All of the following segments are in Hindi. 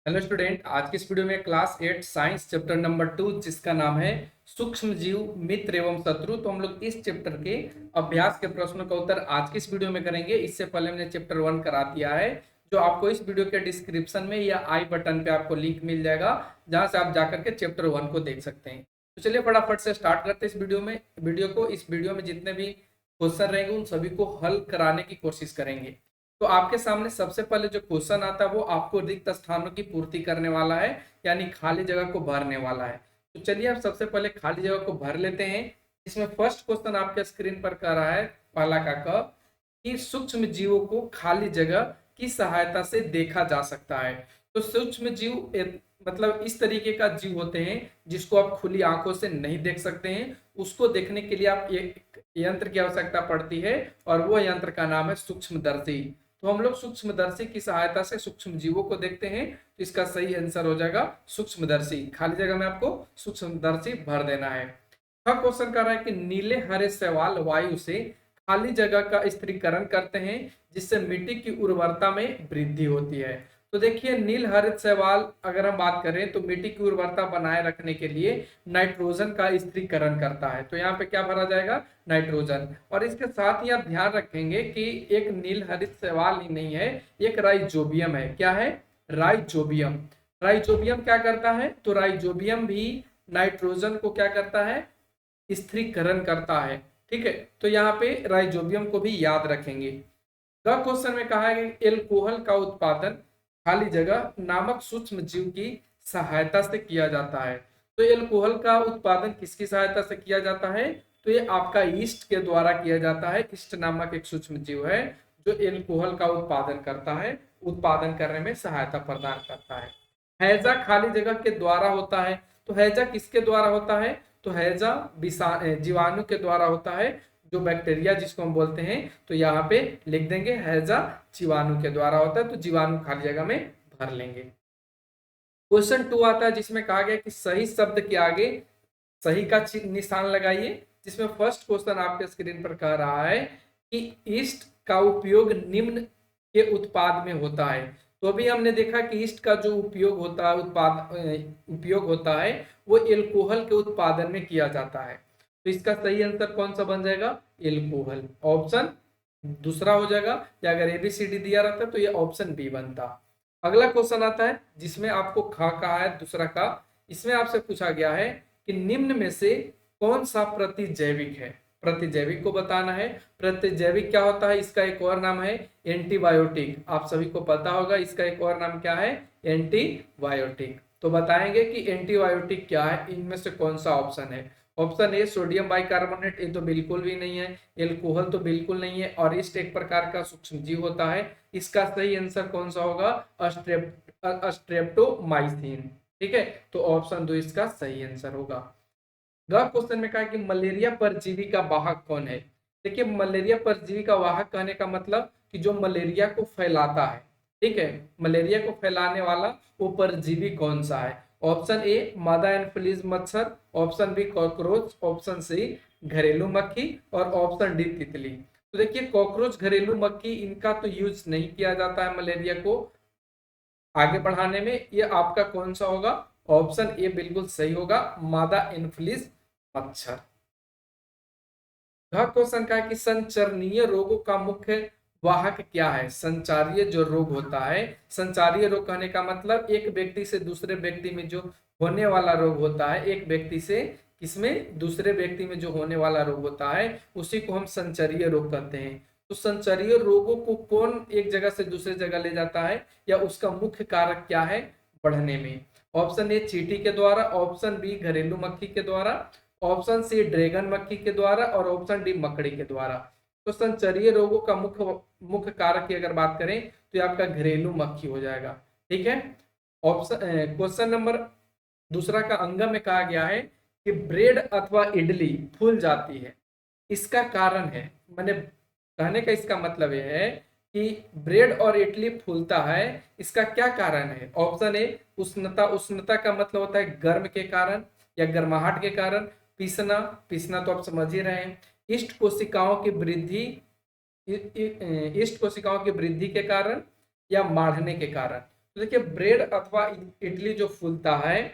हेलो स्टूडेंट, आज की इस वीडियो में क्लास 8 साइंस चैप्टर नंबर 2 जिसका नाम है सूक्ष्म जीव मित्र एवं शत्रु। तो हम लोग इस चैप्टर के अभ्यास के प्रश्नों का उत्तर आज की इस वीडियो में करेंगे। इससे पहले हमने चैप्टर 1 करा दिया है, जो आपको इस वीडियो के डिस्क्रिप्शन में या आई बटन पे आपको लिंक मिल जाएगा, जहां से आप जाकर के चैप्टर 1 को देख सकते हैं। तो चलिए फटाफट से स्टार्ट करते हैं इस वीडियो में जितने भी क्वेश्चन रहेंगे उन सभी को हल कराने की कोशिश करेंगे। तो आपके सामने सबसे पहले जो क्वेश्चन आता है वो आपको रिक्त स्थानों की पूर्ति करने वाला है, यानी खाली जगह को भरने वाला है। तो चलिए आप सबसे पहले खाली जगह को भर लेते हैं। इसमें फर्स्ट क्वेश्चन आपके स्क्रीन पर कर रहा है पहला का क कि सूक्ष्म जीवों को खाली जगह की सहायता से देखा जा सकता है। तो सूक्ष्म जीव मतलब इस तरीके का जीव होते हैं जिसको आप खुली आंखों से नहीं देख सकते हैं। उसको देखने के लिए आप एक यंत्र की आवश्यकता पड़ती है और वो यंत्र का नाम है सूक्ष्मदर्शी। तो हम लोग सूक्ष्मदर्शी की सहायता से सूक्ष्म जीवों को देखते हैं। तो इसका सही आंसर हो जाएगा सूक्ष्मदर्शी। खाली जगह में आपको सूक्ष्मदर्शी भर देना है। थर्ड क्वेश्चन कर रहा है कि नीले हरे शैवाल वायु से खाली जगह का स्थिरीकरण करते हैं जिससे मिट्टी की उर्वरता में वृद्धि होती है। तो देखिए, नील हरित शैवाल अगर हम बात करें तो मिट्टी की उर्वरता बनाए रखने के लिए नाइट्रोजन का स्थिरीकरण करता है। तो यहाँ पे क्या भरा जाएगा? नाइट्रोजन। और इसके साथ ही आप ध्यान रखेंगे कि एक नील हरित शैवाल ही नहीं है, एक राइजोबियम है। क्या है? राइजोबियम। राइजोबियम क्या करता है? तो राइजोबियम भी नाइट्रोजन को क्या करता है? स्थिरीकरण करता है। ठीक है, तो यहाँ पे राइजोबियम को भी याद रखेंगे। द क्वेश्चन में कहा है कि एल्कोहल का उत्पादन खाली जगह नामक सूक्ष्म जीव की सहायता से किया जाता है। तो एल्कोहल का उत्पादन किसकी सहायता से किया जाता है? तो ये आपका ईस्ट के द्वारा किया जाता है। ईस्ट नामक एक सूक्ष्म जीव है जो एल्कोहल का उत्पादन करता है, उत्पादन करने में सहायता प्रदान करता है। हैजा खाली जगह के द्वारा होता है। तो हैजा किसके द्वारा होता है? तो हैजा जीवाणु के द्वारा होता है, जो बैक्टीरिया जिसको हम बोलते हैं। तो यहाँ पे लिख देंगे हैजा जीवाणु के द्वारा होता है। तो जीवाणु खाली जगह में भर लेंगे। क्वेश्चन 2 आता है जिसमें कहा गया कि सही शब्द के आगे सही का निशान लगाइए। जिसमें फर्स्ट क्वेश्चन आपके स्क्रीन पर कह रहा है कि ईस्ट का उपयोग निम्न के उत्पाद में होता है। तो अभी हमने देखा कि ईस्ट का जो उपयोग होता है उपयोग होता है वो एल्कोहल के उत्पादन में किया जाता है। तो इसका सही आंसर कौन सा बन जाएगा? एल्कोहल। ऑप्शन दूसरा हो जाएगा, या अगर एबीसीडी दिया रहता तो ये ऑप्शन बी बनता। अगला क्वेश्चन आता है जिसमें आपको खा कहा है दूसरा का। इसमें आपसे पूछा गया है कि निम्न में से कौन सा प्रतिजैविक है? प्रतिजैविक को बताना है। प्रतिजैविक क्या होता है? इसका एक और नाम है एंटीबायोटिक। आप सभी को पता होगा इसका एक और नाम क्या है? एंटीबायोटिक। तो बताएंगे कि एंटीबायोटिक क्या है, इनमें से कौन सा ऑप्शन है। ऑप्शन ए सोडियम बाइकार्बोनेट, ये तो बिल्कुल भी नहीं है। एल्कोहल तो बिल्कुल नहीं है। और इस्ट एक प्रकार का सूक्ष्म जीव होता है। इसका सही आंसर कौन सा होगा? स्ट्रेप्टोमाइसिन। ठीक है, तो ऑप्शन 2 इसका सही आंसर होगा। ग क्वेश्चन में कहा कि मलेरिया परजीवी का वाहक कौन है? देखिए, मलेरिया परजीवी का वाहक कहने का मतलब कि जो मलेरिया को फैलाता है। ठीक है, मलेरिया को फैलाने वाला वो परजीवी कौन सा है? ऑप्शन ए मादा एनोफिलीज मच्छर, option B cockroach, option C घरेलू मक्खी और ऑप्शन डी तितली। तो देखिए, कॉकरोच, घरेलू मक्खी, इनका तो यूज नहीं किया जाता है मलेरिया को आगे बढ़ाने में। ये आपका कौन सा होगा? ऑप्शन ए बिल्कुल सही होगा, मादा एनोफिलीज मच्छर। क्वेश्चन का है कि संचरणीय रोगों का मुख्य वाहक क्या है? संचारीय जो रोग होता है, संचारीय रोग कहने का मतलब एक व्यक्ति से दूसरे व्यक्ति में जो होने वाला रोग होता है, एक व्यक्ति से किसमें दूसरे व्यक्ति में जो होने वाला रोग होता है उसी को हम संचारीय रोग कहते हैं। तो संचारीय रोगों को कौन एक जगह से दूसरी जगह ले जाता है, या उसका मुख्य कारक क्या है बढ़ने में? ऑप्शन ए चींटी के द्वारा, ऑप्शन बी घरेलू मक्खी के द्वारा, ऑप्शन सी ड्रैगन मक्खी के द्वारा और ऑप्शन डी मकड़ी के द्वारा। तो संचरीय रोगों का मुख्य मुख्य कारक की अगर बात करें तो ये आपका घरेलू मक्खी हो जाएगा। ठीक है, ऑप्शन क्वेश्चन नंबर दूसरा का अंग में कहा गया है कि ब्रेड अथवा इडली फूल जाती है, इसका कारण है। मैंने कहने का इसका मतलब यह है कि ब्रेड और इडली फूलता है, इसका क्या कारण है? ऑप्शन ए उष्णता। उष्णता का मतलब होता है गर्म के कारण या गर्माहट के कारण। पीसना, पीसना तो आप समझ ही रहे हैं। इष्ट कोशिकाओं की वृद्धि, इष्ट कोशिकाओं की वृद्धि के कारण या माढ़ने के कारण। तो देखिए ब्रेड अथवा इडली जो फूलता है,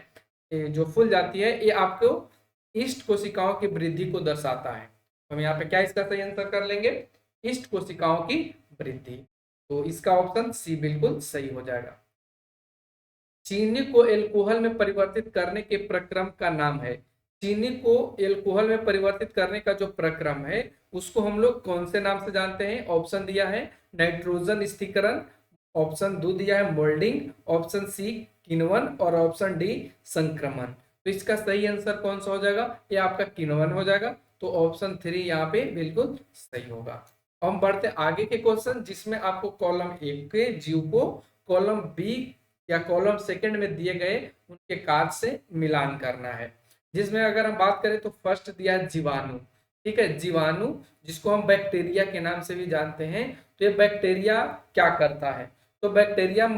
जो फूल जाती है, ये आपको ईस्ट कोशिकाओं की वृद्धि को दर्शाता है। हम यहाँ पे क्या इसका सही आंसर कर लेंगे, ईस्ट कोशिकाओं की वृद्धि। तो इसका ऑप्शन सी बिल्कुल सही हो जाएगा। चीनी को एल्कोहल में परिवर्तित करने के प्रक्रम का नाम है। चीनी को एल्कोहल में परिवर्तित करने का जो प्रक्रम है उसको हम लोग कौन से नाम से जानते हैं? ऑप्शन दिया है नाइट्रोजन स्थिरीकरण, ऑप्शन 2 दिया है मोल्डिंग, ऑप्शन सी किण्वन और ऑप्शन डी संक्रमण। तो इसका सही आंसर कौन सा हो जाएगा? ये आपका किण्वन हो जाएगा। तो ऑप्शन 3 यहाँ पे बिल्कुल सही होगा। हम बढ़ते आगे के क्वेश्चन, जिसमें आपको कॉलम 1 के जीव को कॉलम बी या कॉलम सेकंड में दिए गए उनके कार्य से मिलान करना है। जिसमें अगर हम बात करें तो फर्स्ट दिया है जीवाणु। ठीक है, जीवाणु जिसको हम बैक्टीरिया के नाम से भी जानते हैं। तो ये बैक्टीरिया क्या करता है? तो बैक्टीरिया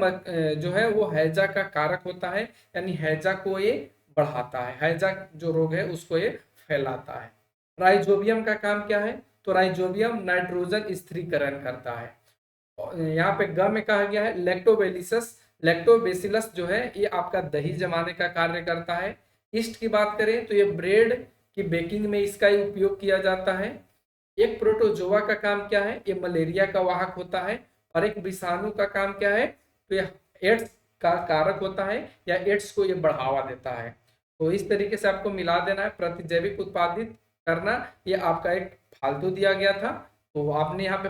जो है वो हैजा का कारक होता है, यानी हैजा को ये बढ़ाता है, हैजा जो रोग है उसको ये फैलाता है। राइजोबियम का काम क्या है? तो राइजोबियम नाइट्रोजन स्थिरीकरण करता है। यहाँ पे ग में कहा गया है लैक्टोबेसिलस। लैक्टोबेसिलस जो है ये आपका दही जमाने का कार्य करता है। ईस्ट की बात करें तो ये ब्रेड की बेकिंग में इसका ही उपयोग किया जाता है। एक प्रोटोजोआ का काम क्या है? ये मलेरिया का वाहक होता है। और एक विषाणु का काम क्या है? तो ये एड्स का कारक होता है या एड्स को ये बढ़ावा देता है। तो इस तरीके से आपको मिला देना है। प्रतिजैविक उत्पादित करना ये आपका एक फालतू दिया गया था, तो आपने यहाँ पे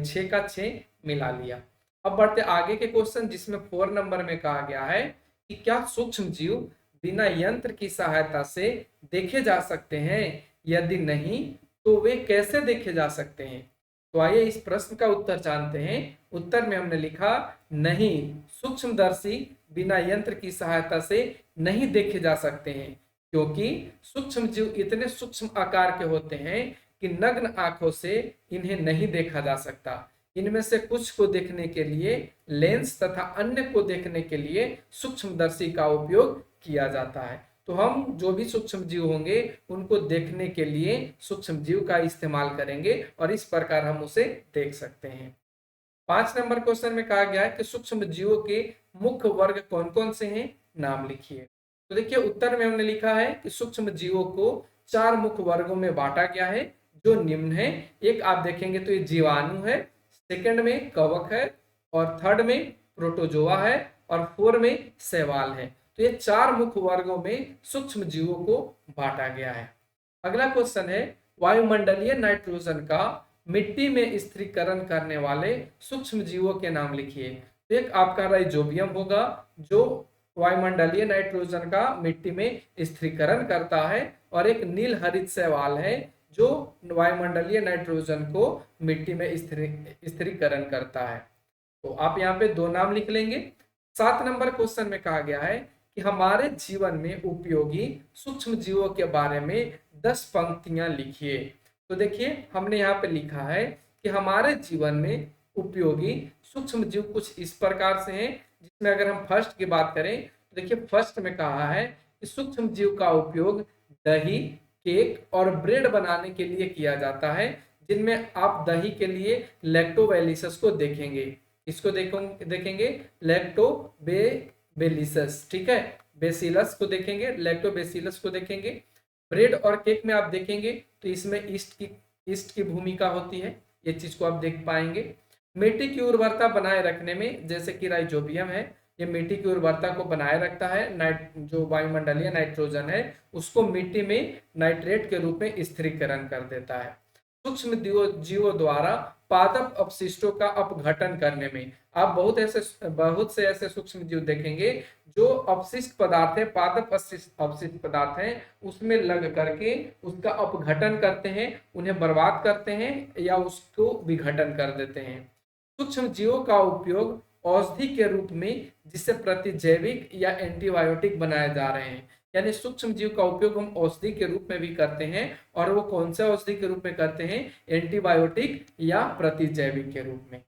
6 का 6 मिला लिया। अब बढ़ते आगे के क्वेश्चन, जिसमें 4 नंबर में कहा गया है कि क्या सूक्ष्म जीव बिना यंत्र की सहायता से देखे जा सकते हैं? यदि नहीं तो वे कैसे देखे जा सकते हैं? तो आइए इस प्रश्न का उत्तर जानते हैं। उत्तर में हमने लिखा नहीं, सूक्ष्मदर्शी बिना यंत्र की सहायता से नहीं देखे जा सकते हैं, क्योंकि सूक्ष्म जीव इतने सूक्ष्म आकार के होते हैं कि नग्न आंखों से इन्हें नहीं देखा जा सकता। इनमें से कुछ को देखने के लिए लेंस तथा अन्य को देखने के लिए सूक्ष्मदर्शी का उपयोग किया जाता है। तो हम जो भी सूक्ष्म जीव होंगे उनको देखने के लिए सूक्ष्म जीव का इस्तेमाल करेंगे और इस प्रकार हम उसे देख सकते हैं। 5 नंबर क्वेश्चन में कहा गया है कि सूक्ष्म जीवों के मुख्य वर्ग कौन कौन से हैं? नाम लिखिए। तो देखिए उत्तर में हमने लिखा है कि सूक्ष्म जीवों को 4 मुख्य वर्गों में बांटा गया है, जो निम्न है। एक आप देखेंगे तो ये जीवाणु है, सेकंड में कवक है, और थर्ड में प्रोटोजोआ है, और 4 में शैवाल है। तो ये 4 मुख्य वर्गों में सूक्ष्म जीवों को बांटा गया है। अगला क्वेश्चन है वायुमंडलीय नाइट्रोजन का मिट्टी में स्थिरीकरण करने वाले सूक्ष्म जीवों के नाम लिखिए। तो एक आपका राइजोबियम होगा जो वायुमंडलीय नाइट्रोजन का मिट्टी में स्थिरीकरण करता है, और एक नील हरित शैवाल है जो वायुमंडलीय नाइट्रोजन को मिट्टी में स्थिरीकरण करता है। तो आप यहाँ पे 2 नाम लिख लेंगे। 7 नंबर क्वेश्चन में कहा गया है कि हमारे जीवन में उपयोगी सूक्ष्म जीवों के बारे में 10 पंक्तियां लिखिए। तो देखिए हमने यहाँ पे लिखा है कि हमारे जीवन में उपयोगी सूक्ष्म जीव कुछ इस प्रकार से हैं, जिसमें अगर हम फर्स्ट की बात करें तो देखिए फर्स्ट में कहा है कि सूक्ष्म जीव का उपयोग दही, केक और ब्रेड बनाने के लिए किया जाता है, जिनमें आप दही के लिए लैक्टोबैसिलस को देखेंगे। इसको देखेंगे लैक्टोबैसिलस, ठीक है, बेसिलस को देखेंगे, लैक्टोबैसिलस को देखेंगे। ब्रेड और केक में आप देखेंगे तो इसमें ईस्ट की भूमिका होती है, ये चीज को आप देख पाएंगे। मिट्टी की उर्वरता बनाए रखने में, जैसे कि राइजोबियम है, ये मिट्टी की उर्वरता को बनाए रखता है। जो वायुमंडलीय नाइट्रोजन है उसको मिट्टी में नाइट्रेट के रूप में स्थिरीकरण कर देता है। सूक्ष्म जीवों द्वारा पादप अपशिष्टों का अपघटन करने में, आप बहुत से ऐसे सूक्ष्म जीव देखेंगे जो अपशिष्ट पदार्थ है, पादप अपशिष्ट पदार्थ है, उसमें लग करके उसका अपघटन करते हैं, उन्हें बर्बाद करते हैं या उसको विघटन कर देते हैं। सूक्ष्म जीवों का उपयोग औषधि के रूप में, जिससे प्रतिजैविक या एंटीबायोटिक बनाए जा रहे हैं, यानी सूक्ष्म जीव का उपयोग हम औषधि के रूप में भी करते हैं, और वो कौन से औषधि के रूप में करते हैं? एंटीबायोटिक या प्रतिजैविक के रूप में।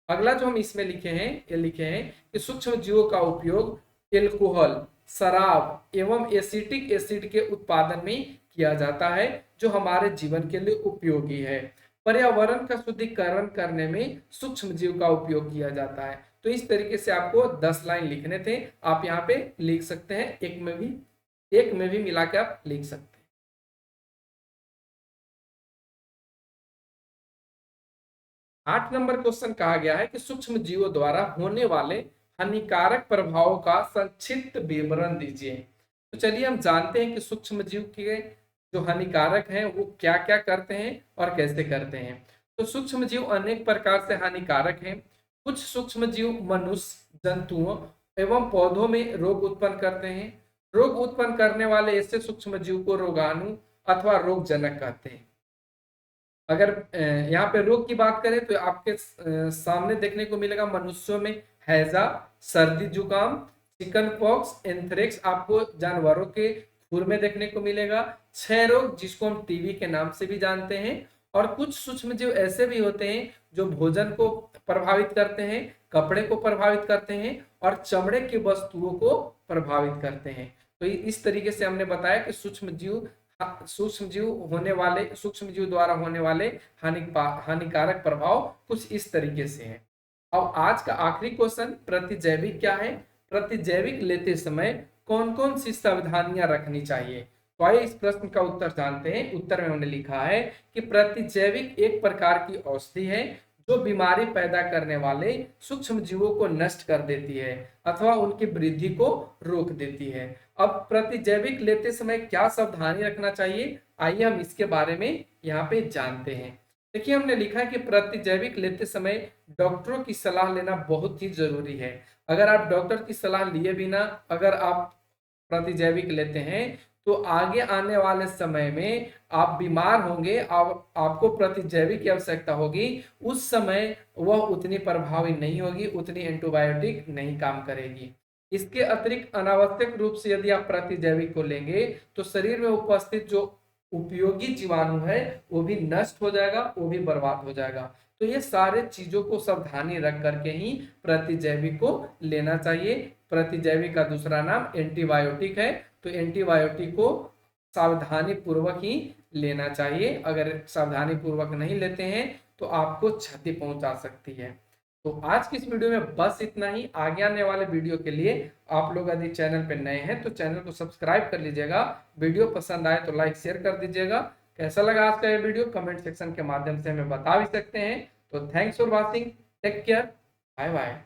अगला जो हम इसमें लिखे हैं, ये लिखे हैं कि सूक्ष्म जीवों का उपयोग एल्कोहल, शराब एवं एसिटिक एसिड के उत्पादन में किया जाता है, जो हमारे जीवन के लिए उपयोगी है। पर्यावरण का शुद्धिकरण करने में सूक्ष्म जीव का उपयोग किया जाता है। तो इस तरीके से आपको 10 लाइन लिखने थे, आप यहाँ पे लिख सकते हैं, एक में भी मिला के आप लिख सकते हैं। 8 नंबर क्वेश्चन कहा गया है कि सूक्ष्म जीवों द्वारा होने वाले हानिकारक प्रभावों का संक्षिप्त विवरण दीजिए। तो चलिए हम जानते हैं कि सूक्ष्म जीव के जो हानिकारक हैं वो क्या क्या करते हैं और कैसे करते हैं। तो सूक्ष्म जीव अनेक प्रकार से हानिकारक हैं। कुछ सूक्ष्म जीव मनुष्य, जंतुओं एवं पौधों में रोग उत्पन्न करते हैं। रोग उत्पन्न करने वाले ऐसे सूक्ष्म जीव को रोगाणु अथवा रोगजनक कहते हैं। अगर यहाँ पे रोग की बात करें तो आपके सामने देखने को मिलेगा मनुष्यों में हैजा, सर्दी जुकाम, चिकन पॉक्स, एंथ्रेक्स आपको जानवरों के खुर में देखने को मिलेगा, क्षय रोग जिसको हम टीबी के नाम से भी जानते हैं। और कुछ सूक्ष्म जीव ऐसे भी होते हैं जो भोजन को प्रभावित करते हैं, कपड़े को प्रभावित करते हैं और चमड़े की वस्तुओं को प्रभावित करते हैं। तो इस तरीके से हमने बताया कि सूक्ष्म जीव द्वारा होने वाले हानिकारक प्रभाव कुछ इस तरीके से हैं। अब आज का आखिरी क्वेश्चन, प्रतिजैविक क्या है? प्रतिजैविक लेते समय कौन कौन सी सावधानियां रखनी चाहिए? तो आइए इस प्रश्न का उत्तर जानते हैं। उत्तर में हमने लिखा है कि प्रतिजैविक एक प्रकार की औषधि है जो बीमारी पैदा करने वाले सूक्ष्म जीवों को नष्ट कर देती है अथवा उनकी वृद्धि को रोक देती है। अब प्रतिजैविक लेते समय क्या सावधानी रखना चाहिए, आइए हम इसके बारे में यहाँ पे जानते हैं। देखिए हमने लिखा है कि प्रतिजैविक लेते समय डॉक्टरों की सलाह लेना बहुत ही जरूरी है। अगर आप डॉक्टर की सलाह लिए बिना अगर आप प्रतिजैविक लेते हैं तो आगे आने वाले समय में आप बीमार होंगे, आपको प्रतिजैविक की आवश्यकता होगी, उस समय वह उतनी प्रभावी नहीं होगी, उतनी एंटीबायोटिक नहीं काम करेगी। इसके अतिरिक्त अनावश्यक रूप से यदि आप प्रतिजैविक को लेंगे तो शरीर में उपस्थित जो उपयोगी जीवाणु है वो भी नष्ट हो जाएगा, वो भी बर्बाद हो जाएगा। तो ये सारे चीजों को सावधानी रख करके ही प्रतिजैविक को लेना चाहिए। प्रतिजैविक का दूसरा नाम एंटीबायोटिक है, तो एंटीबायोटिक को सावधानी पूर्वक ही लेना चाहिए। अगर सावधानी पूर्वक नहीं लेते हैं तो आपको क्षति पहुंचा सकती है। तो आज की इस वीडियो में बस इतना ही। आगे आने वाले वीडियो के लिए आप लोग यदि चैनल पर नए हैं तो चैनल को सब्सक्राइब कर लीजिएगा। वीडियो पसंद आए तो लाइक शेयर कर दीजिएगा। कैसा लगा आज का ये वीडियो कमेंट सेक्शन के माध्यम से हमें बता भी सकते हैं। तो thanks for watching, take care, bye bye.